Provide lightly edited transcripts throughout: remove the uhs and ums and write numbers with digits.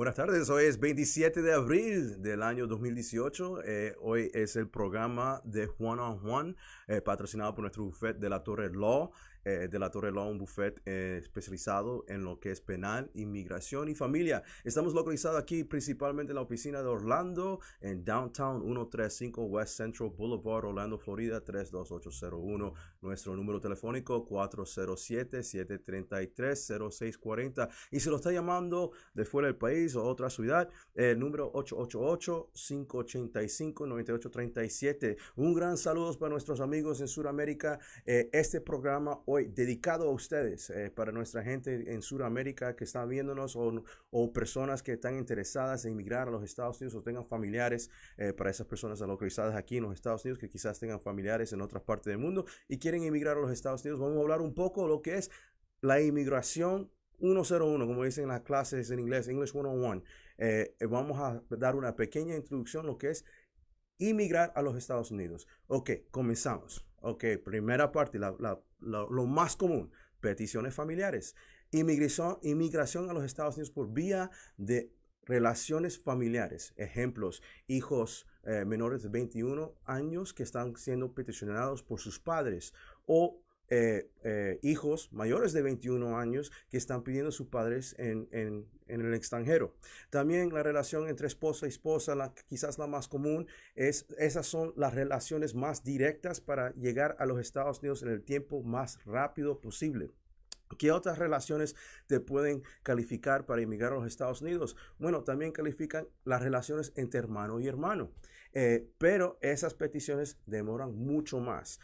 Buenas tardes, hoy es 27 de abril del año 2018. Hoy es el programa de One on One, patrocinado por nuestro buffet de la Torre Law. De la Torre Law, un buffet especializado en lo que es penal, inmigración y familia. Estamos localizados aquí principalmente en la oficina de Orlando, en Downtown 135 West Central Boulevard, Orlando, Florida 32801. Nuestro número telefónico 407-733-0640. Y si lo está llamando de fuera del país o otra ciudad, el número 888-585-9837. Un gran saludo para nuestros amigos en Sudamérica. Este programa hoy dedicado a ustedes, para nuestra gente en Sudamérica que está viéndonos o personas que están interesadas en emigrar a los Estados Unidos o tengan familiares, para esas personas localizadas aquí en los Estados Unidos que quizás tengan familiares en otras partes del mundo y quieren emigrar a los Estados Unidos. Vamos a hablar un poco de lo que es la inmigración 101, como dicen en las clases en inglés, English 101. Vamos a dar una pequeña introducción a lo que es inmigrar a los Estados Unidos. Ok, comenzamos. Ok, primera parte, lo más común, peticiones familiares. Inmigración a los Estados Unidos por vía de relaciones familiares. Ejemplos, hijos menores de 21 años que están siendo peticionados por sus padres o hijos mayores de 21 años que están pidiendo a sus padres en el extranjero. También la relación entre esposa y esposa, quizás la más común, esas son las relaciones más directas para llegar a los Estados Unidos en el tiempo más rápido posible. ¿Qué otras relaciones te pueden calificar para emigrar a los Estados Unidos? Bueno, también califican las relaciones entre hermano y hermano, pero esas peticiones demoran mucho más.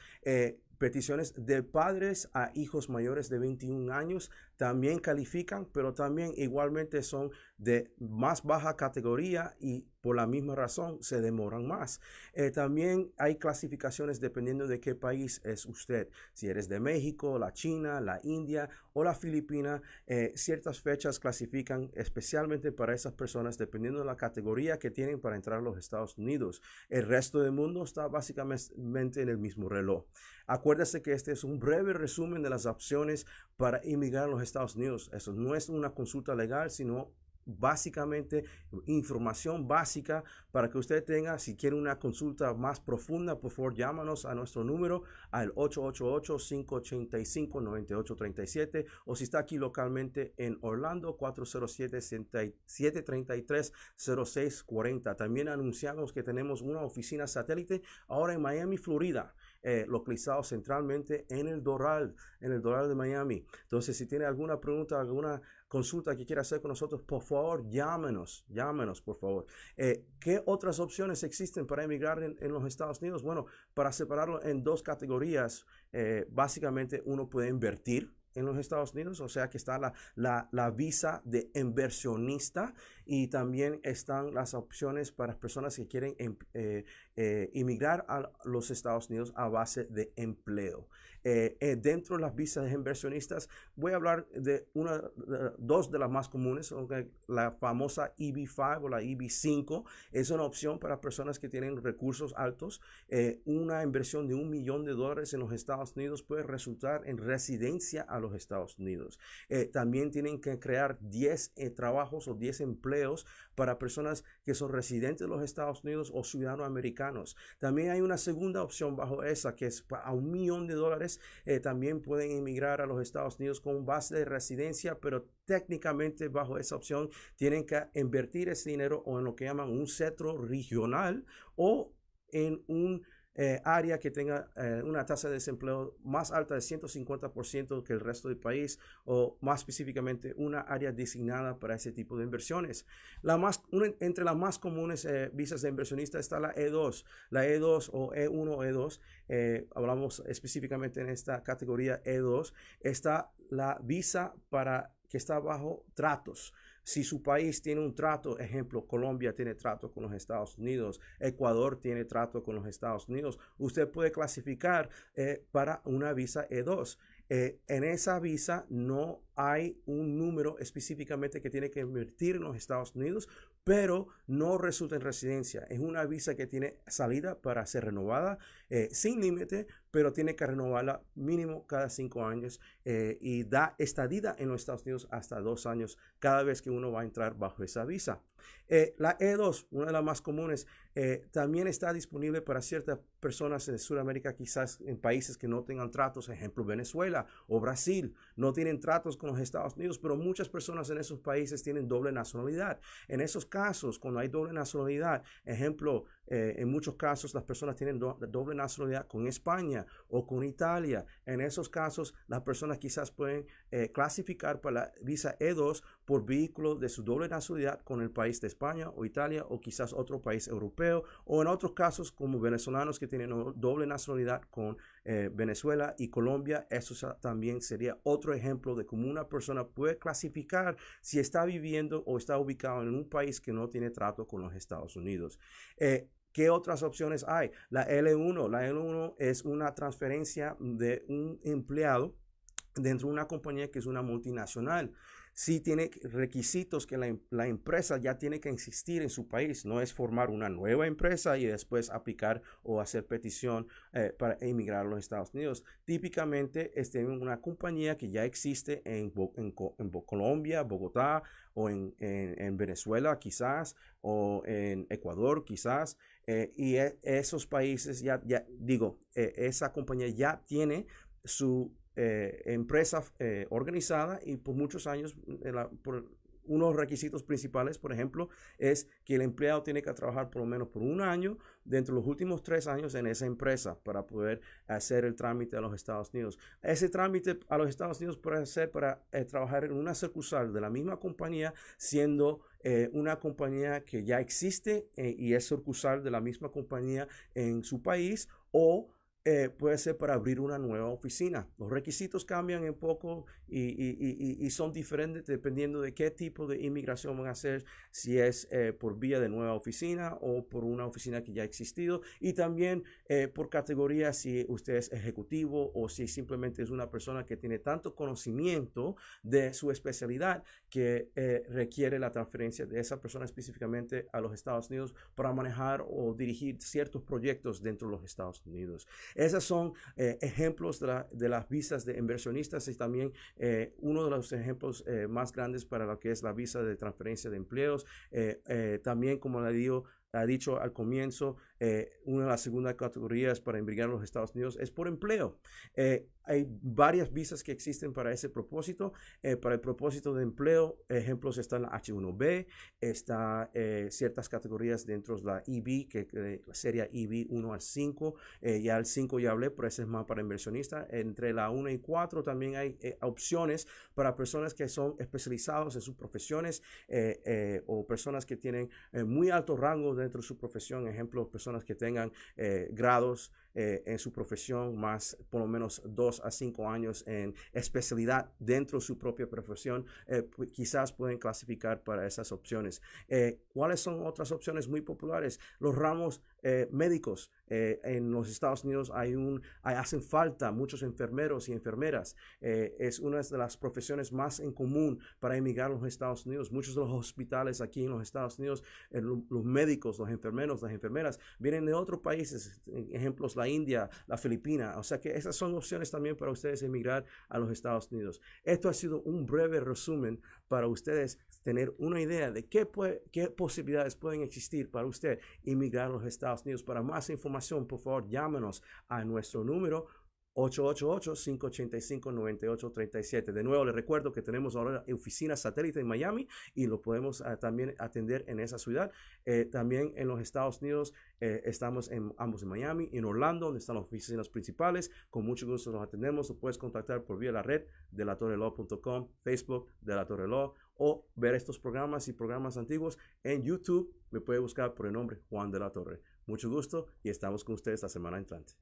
Peticiones de padres a hijos mayores de 21 años también califican, pero también igualmente son de más baja categoría y por la misma razón se demoran más. También hay clasificaciones dependiendo de qué país es usted. Si eres de México, la China, la India o la Filipina, ciertas fechas clasifican especialmente para esas personas dependiendo de la categoría que tienen para entrar a los Estados Unidos. El resto del mundo está básicamente en el mismo reloj. Acuérdese que este es un breve resumen de las opciones para emigrar a los Estados Unidos. Eso no es una consulta legal, sino básicamente información básica para que usted tenga. Si quiere una consulta más profunda, por favor llámanos a nuestro número al 888-585-9837, o si está aquí localmente en Orlando, 407-733-0640. También anunciamos que tenemos una oficina satélite ahora en Miami, Florida, localizado centralmente en el Doral de Miami. Entonces, si tiene alguna pregunta, alguna consulta que quiera hacer con nosotros, por favor, llámenos, por favor. ¿Qué otras opciones existen para emigrar en los Estados Unidos? Bueno, para separarlo en dos categorías, básicamente uno puede invertir en los Estados Unidos, o sea que está la visa de inversionista, y también están las opciones para personas que quieren emigrar a los Estados Unidos a base de empleo. Dentro de las visas de inversionistas voy a hablar de dos de las más comunes. La famosa EB-5 o la EB-5 es una opción para personas que tienen recursos altos. Una inversión de $1 millón en los Estados Unidos puede resultar en residencia a los Estados Unidos. También tienen que crear 10 trabajos o 10 empleos para personas que son residentes de los Estados Unidos o ciudadanos americanos. También hay una segunda opción bajo esa, que es a $1 millón. También pueden emigrar a los Estados Unidos con base de residencia, pero técnicamente bajo esa opción tienen que invertir ese dinero o en lo que llaman un centro regional o en un área que tenga una tasa de desempleo más alta de 150% que el resto del país, o más específicamente una área designada para ese tipo de inversiones. Entre las más comunes visas de inversionista está la E2. La E2 o E1 o E2, hablamos específicamente en esta categoría E2, está la visa que está bajo tratos. Si su país tiene un trato, ejemplo, Colombia tiene trato con los Estados Unidos, Ecuador tiene trato con los Estados Unidos, usted puede clasificar para una visa E2. En esa visa no hay un número específicamente que tiene que invertir en los Estados Unidos, pero no resulta en residencia. Es una visa que tiene salida para ser renovada sin límite, pero tiene que renovarla mínimo cada 5 años y da estadía en los Estados Unidos hasta 2 años cada vez que uno va a entrar bajo esa visa. La E2, una de las más comunes, también está disponible para ciertas personas de Sudamérica, quizás en países que no tengan tratos, ejemplo Venezuela o Brasil, no tienen tratos con los Estados Unidos, pero muchas personas en esos países tienen doble nacionalidad. En esos casos, cuando hay doble nacionalidad, ejemplo, en muchos casos las personas tienen doble nacionalidad con España o con Italia. En esos casos, las personas quizás pueden clasificar para la visa E2 por vehículo de su doble nacionalidad con el país de España o Italia o quizás otro país europeo, o en otros casos como venezolanos que tienen doble nacionalidad con Venezuela y Colombia. Eso también sería otro ejemplo de cómo una persona puede clasificar si está viviendo o está ubicado en un país que no tiene trato con los Estados Unidos. ¿Qué otras opciones hay? La L1. La L1 es una transferencia de un empleado dentro de una compañía que es una multinacional. Sí tiene requisitos que la empresa ya tiene que existir en su país. No es formar una nueva empresa y después aplicar o hacer petición para emigrar a los Estados Unidos. Típicamente es una compañía que ya existe en Colombia, Bogotá, o en Venezuela quizás, o en Ecuador quizás. Y esos países esa compañía ya tiene su empresa organizada y por muchos años unos requisitos principales, por ejemplo, es que el empleado tiene que trabajar por lo menos por 1 año dentro de los últimos 3 años en esa empresa para poder hacer el trámite a los Estados Unidos. Ese trámite a los Estados Unidos puede ser para trabajar en una sucursal de la misma compañía, siendo una compañía que ya existe y es sucursal de la misma compañía en su país, o puede ser para abrir una nueva oficina. Los requisitos cambian un poco y son diferentes dependiendo de qué tipo de inmigración van a hacer, si es por vía de nueva oficina o por una oficina que ya ha existido, y también por categoría, si usted es ejecutivo o si simplemente es una persona que tiene tanto conocimiento de su especialidad que requiere la transferencia de esa persona específicamente a los Estados Unidos para manejar o dirigir ciertos proyectos dentro de los Estados Unidos. Esos son ejemplos de las visas de inversionistas, y también uno de los ejemplos más grandes para lo que es la visa de transferencia de empleos. También, como le digo, ha dicho al comienzo, una de las segundas categorías para emigrar a los Estados Unidos es por empleo. Hay varias visas que existen para ese propósito. Para el propósito de empleo, ejemplos están la H1B, está ciertas categorías dentro de la EB, que sería EB 1 al 5. Ya el 5 ya hablé, pero ese es más para inversionistas. Entre la 1 y 4 también hay opciones para personas que son especializados en sus profesiones o personas que tienen muy alto rango dentro de su profesión. Ejemplo, personas que tengan grados en su profesión, más por lo menos 2 a 5 años en especialidad dentro de su propia profesión, quizás pueden clasificar para esas opciones. ¿Cuáles son otras opciones muy populares? Los ramos médicos. En los Estados Unidos hacen falta muchos enfermeros y enfermeras. Es una de las profesiones más en común para emigrar a los Estados Unidos. Muchos de los hospitales aquí en los Estados Unidos, los médicos, los enfermeros, las enfermeras, vienen de otros países, ejemplos la India, la Filipina. O sea que esas son opciones también para ustedes emigrar a los Estados Unidos. Esto ha sido un breve resumen para ustedes tener una idea de qué posibilidades pueden existir para usted emigrar a los Estados Unidos. Para más información, por favor, llámenos a nuestro número 888-585-9837. De nuevo, les recuerdo que tenemos ahora oficina satélite en Miami y lo podemos también atender en esa ciudad. También en los Estados Unidos estamos ambos en Miami y en Orlando, donde están las oficinas principales. Con mucho gusto los atendemos. Lo puedes contactar por vía la red delatorrelaw.com, Facebook de La Torre Law, o ver estos programas y programas antiguos en YouTube. Me puede buscar por el nombre Juan de la Torre. Mucho gusto y estamos con ustedes la semana entrante.